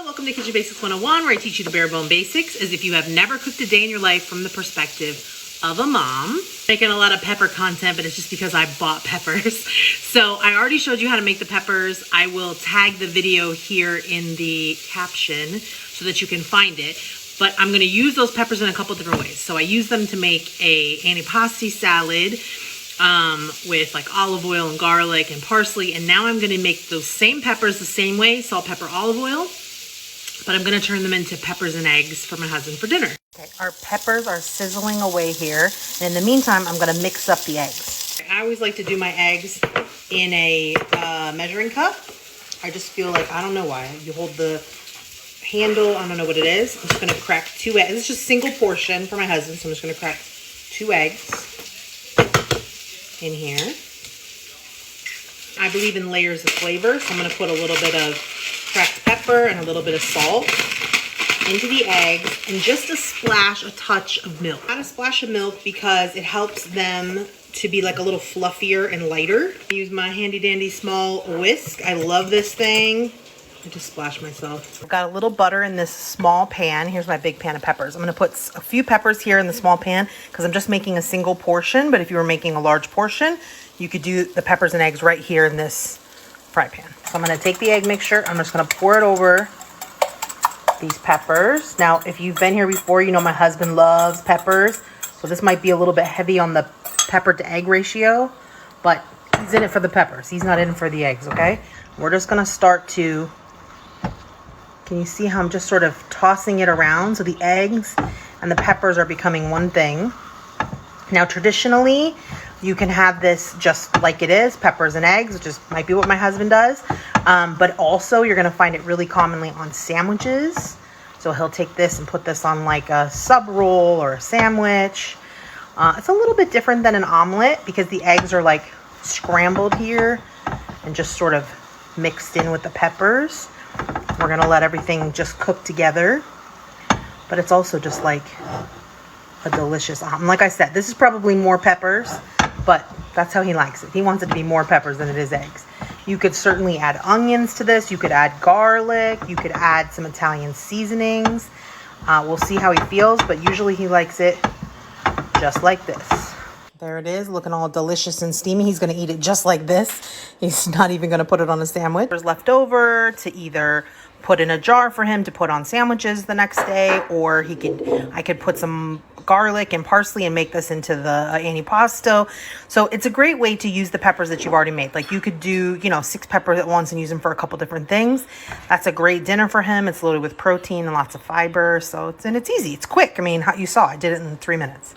Welcome to Kitchen Basics 101, where I teach you the bare bone basics as if you have never cooked a day in your life from the perspective of a mom. Making a lot of pepper content, but it's just because I bought peppers. So I already showed you how to make the peppers. I will tag the video here in the caption so that you can find it. But I'm gonna use those peppers in a couple different ways. So I use them to make a antipasti salad with like olive oil and garlic and parsley. And now I'm gonna make those same peppers the same way, salt, pepper, olive oil. But I'm gonna turn them into peppers and eggs for my husband for dinner. Okay, our peppers are sizzling away here. And in the meantime, I'm gonna mix up the eggs. I always like to do my eggs in a measuring cup. I just feel like, I don't know why. You hold the handle, I don't know what it is. I'm just gonna crack 2 eggs. It's just a single portion for my husband, so I'm just gonna crack 2 eggs in here. I believe in layers of flavor, so I'm gonna put a little bit of cracked pepper and a little bit of salt into the eggs and just a touch of milk. Add a splash of milk because it helps them to be like a little fluffier and lighter. I use my handy dandy small whisk. I love this thing. I just splashed myself. I've got a little butter in this small pan. Here's my big pan of peppers. I'm gonna put a few peppers here in the small pan because I'm just making a single portion, but if you were making a large portion, you could do the peppers and eggs right here in this fry pan. So I'm gonna take the egg mixture. I'm just gonna pour it over these peppers. Now, if you've been here before, you know my husband loves peppers. So this might be a little bit heavy on the pepper to egg ratio, but he's in it for the peppers. He's not in for the eggs, okay? We're just gonna start to, can you see how I'm just sort of tossing it around? So the eggs and the peppers are becoming one thing. Now, traditionally, you can have this just like it is, peppers and eggs, which might be what my husband does. But also, you're gonna find it really commonly on sandwiches. So he'll take this and put this on like a sub roll or a sandwich. It's a little bit different than an omelet because the eggs are like scrambled here and just sort of mixed in with the peppers. We're gonna let everything just cook together. But it's also just like a delicious omelet. Like I said, this is probably more peppers, but that's how he likes it. He wants it to be more peppers than it is eggs. You could certainly add onions to this. You could add garlic. You could add some Italian seasonings. We'll see how he feels, but usually he likes it just like this. There it is, looking all delicious and steamy. He's gonna eat it just like this. He's not even gonna put it on a sandwich. There's left over to either put in a jar for him to put on sandwiches the next day, or I could put some garlic and parsley and make this into the antipasto. So it's a great way to use the peppers that you've already made. Like you could do, 6 peppers at once and use them for a couple different things. That's a great dinner for him. It's loaded with protein and lots of fiber. So it's easy. It's quick. I mean, you saw I did it in 3 minutes.